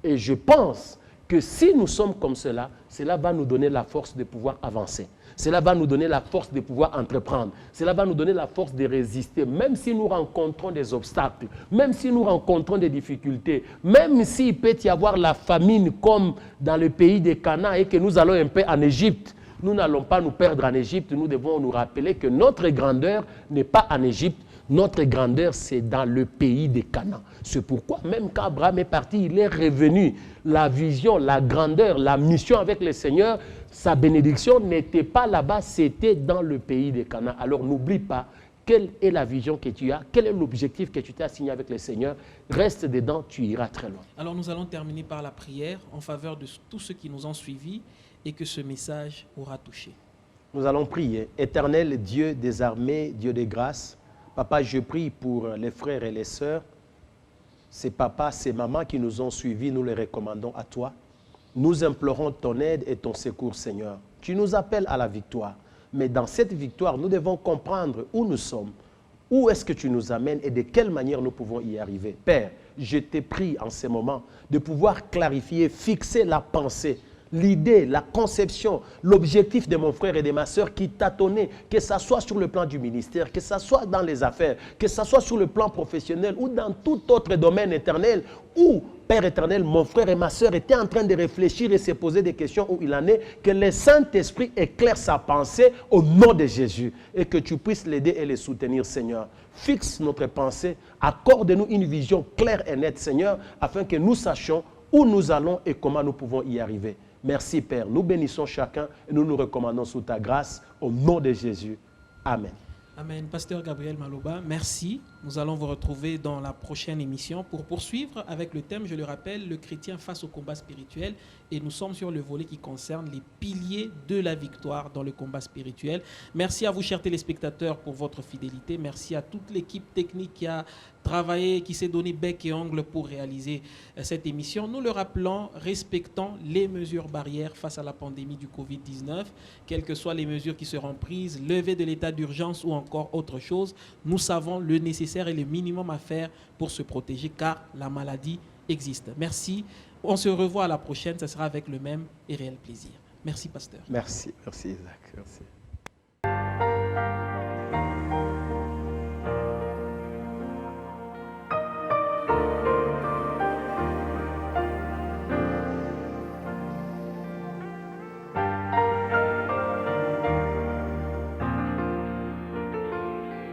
Et je pense que si nous sommes comme cela, cela va nous donner la force de pouvoir avancer. Cela va nous donner la force de pouvoir entreprendre. Cela va nous donner la force de résister, même si nous rencontrons des obstacles, même si nous rencontrons des difficultés, même s'il peut y avoir la famine comme dans le pays de Canaan et que nous allons un peu en Égypte. Nous n'allons pas nous perdre en Égypte, nous devons nous rappeler que notre grandeur n'est pas en Égypte, notre grandeur c'est dans le pays de Canaan. C'est pourquoi même quand Abraham est parti, il est revenu. La vision, la grandeur, la mission avec le Seigneur, sa bénédiction n'était pas là-bas, c'était dans le pays de Canaan. Alors n'oublie pas, quelle est la vision que tu as, quel est l'objectif que tu t'es assigné avec le Seigneur, reste dedans, tu iras très loin. Alors nous allons terminer par la prière en faveur de tous ceux qui nous ont suivis et que ce message aura touché. Nous allons prier. Éternel Dieu des armées, Dieu de grâce, Papa, je prie pour les frères et les sœurs, ces papas, ces mamans qui nous ont suivis, nous les recommandons à toi. Nous implorons ton aide et ton secours, Seigneur. Tu nous appelles à la victoire, mais dans cette victoire, nous devons comprendre où nous sommes, où est-ce que tu nous amènes et de quelle manière nous pouvons y arriver. Père, je te prie en ce moment de pouvoir clarifier, fixer la pensée, l'idée, la conception, l'objectif de mon frère et de ma soeur qui tâtonnaient, que ce soit sur le plan du ministère, que ce soit dans les affaires, que ce soit sur le plan professionnel ou dans tout autre domaine éternel où, Père éternel, mon frère et ma soeur étaient en train de réfléchir et se poser des questions où il en est, que le Saint-Esprit éclaire sa pensée au nom de Jésus et que tu puisses l'aider et le soutenir, Seigneur. Fixe notre pensée, accorde-nous une vision claire et nette, Seigneur, afin que nous sachions où nous allons et comment nous pouvons y arriver. Merci Père, nous bénissons chacun et nous nous recommandons sous ta grâce au nom de Jésus. Amen. Amen. Pasteur Gabriel Maloba, merci. Nous allons vous retrouver dans la prochaine émission pour poursuivre avec le thème, je le rappelle, le chrétien face au combat spirituel. Et nous sommes sur le volet qui concerne les piliers de la victoire dans le combat spirituel. Merci à vous, chers téléspectateurs, pour votre fidélité. Merci à toute l'équipe technique qui a travaillé, qui s'est donné bec et ongle pour réaliser cette émission. Nous le rappelons, respectant les mesures barrières face à la pandémie du Covid-19, quelles que soient les mesures qui seront prises, levée de l'état d'urgence ou encore autre chose, nous savons le nécessaire et le minimum à faire pour se protéger car la maladie existe. Merci. On se revoit à la prochaine. Ce sera avec le même et réel plaisir. Merci, pasteur. Merci Isaac. Merci.